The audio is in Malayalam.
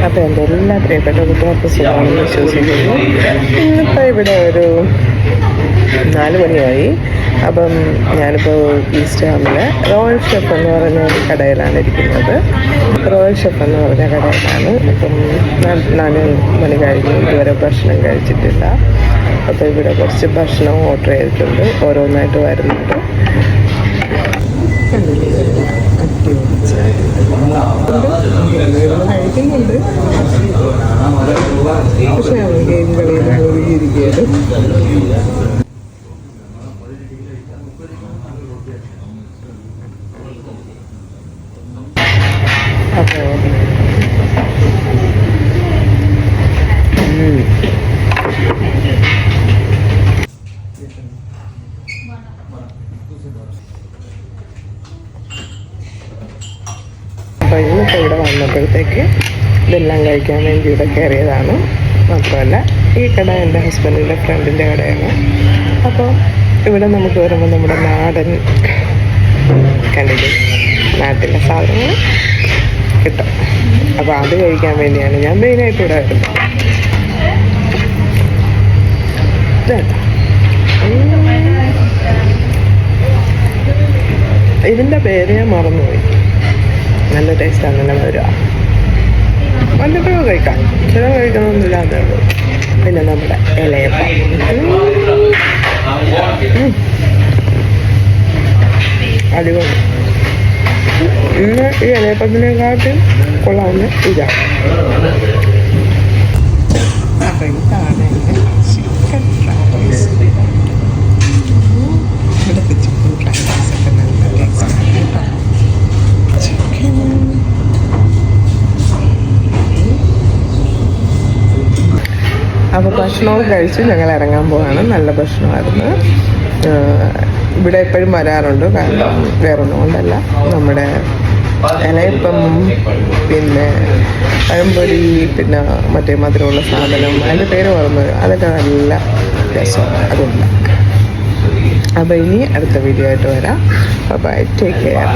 അപ്പോൾ എൻ്റെ എല്ലാ പ്രിയപ്പെട്ട കുട്ടികൾക്ക് സുഖമാണെന്ന് വിശ്വസിക്കുന്നു. ഇന്നിപ്പോൾ ഇവിടെ ഒരു 4 മണിയായി. അപ്പം ഞാനിപ്പോൾ ഈസ്റ്റ് ഹാമിൽ റോയൽ ഷെഫ് എന്ന് പറഞ്ഞ ഒരു കടയിലാണ് ഇരിക്കുന്നത്. റോയൽ ഷെഫ് എന്ന് പറഞ്ഞ കടയിലാണ്. അപ്പം 4 മണി കഴിഞ്ഞ് ഇതുവരെ ഭക്ഷണം കഴിച്ചിട്ടില്ല. അപ്പോൾ ഇവിടെ കുറച്ച് ഭക്ഷണം ഓർഡർ ചെയ്തിട്ടുണ്ട്, ഓരോന്നായിട്ട് വരുന്നുണ്ട്. കഴിക്കുന്നുണ്ട്, പക്ഷെ ഗെയിം കളിയിൽ ഒഴുകിയിരിക്കുകയാണ്. അപ്പോൾ ഇന്നിപ്പോൾ ഇവിടെ വന്നപ്പോഴത്തേക്ക് ഇതെല്ലാം കഴിക്കാൻ വേണ്ടി ഇവിടെ കയറിയതാണ്. മാത്രമല്ല ഈ കട എൻ്റെ ഹസ്ബൻഡിൻ്റെ ഫ്രണ്ടിൻ്റെ കടയാണ്. അപ്പോൾ ഇവിടെ നമുക്ക് വരുമ്പോൾ നമ്മുടെ നാടൻ കണ്ടിട്ട് നാട്ടിലെ സാധനങ്ങൾ കിട്ടും. അപ്പോൾ അത് കഴിക്കാൻ വേണ്ടിയാണ് ഞാൻ മെയിനായിട്ട് ഇവിടെ വരുന്നത്. ഇതിൻ്റെ പേര് ഞാൻ മറന്നുപോയി. നല്ല ടേസ്റ്റാണ്, നല്ല വരിക. വല്ലപ്പോഴും കഴിക്കാം, ചില കഴിക്കണമെന്നില്ല, അതേ ഉള്ളൂ. പിന്നെ നമ്മുടെ ഇലയപ്പം അടിപൊളി. ഇന്ന് ഈ ഇലയപ്പത്തിനെക്കാട്ടും കൊള്ളാവുന്ന ഇതാണ്. അപ്പം ഇതാണ് ചിക്കൻ ഫ്രൈഡ് റൈസ്. ഇവിടുത്തെ ചിക്കൻ ഫ്രൈഡ് റൈസ് ഒക്കെ നല്ല ടേസ്റ്റാണ് കേട്ടോ. ചിക്കൻ അപ്പോൾ ഭക്ഷണമൊക്കെ കഴിച്ച് ഞങ്ങൾ ഇറങ്ങാൻ പോവാണ്. നല്ല ഭക്ഷണമായിരുന്നു. ഇവിടെ എപ്പോഴും വരാറുണ്ട്, കാരണം വേറൊന്നും കൊണ്ടല്ല. നമ്മുടെ ഇലയപ്പം, പിന്നെ പഴംപൊരി, പിന്നെ മറ്റേ മധുരമുള്ള സാധനം, അതിൻ്റെ പേര് മറന്നു, അതൊക്കെ നല്ല രസമാണ്. അതുകൊണ്ട് അപ്പോൾ ഇനി അടുത്ത വീഡിയോ ആയിട്ട് വരാം. Bye, take care.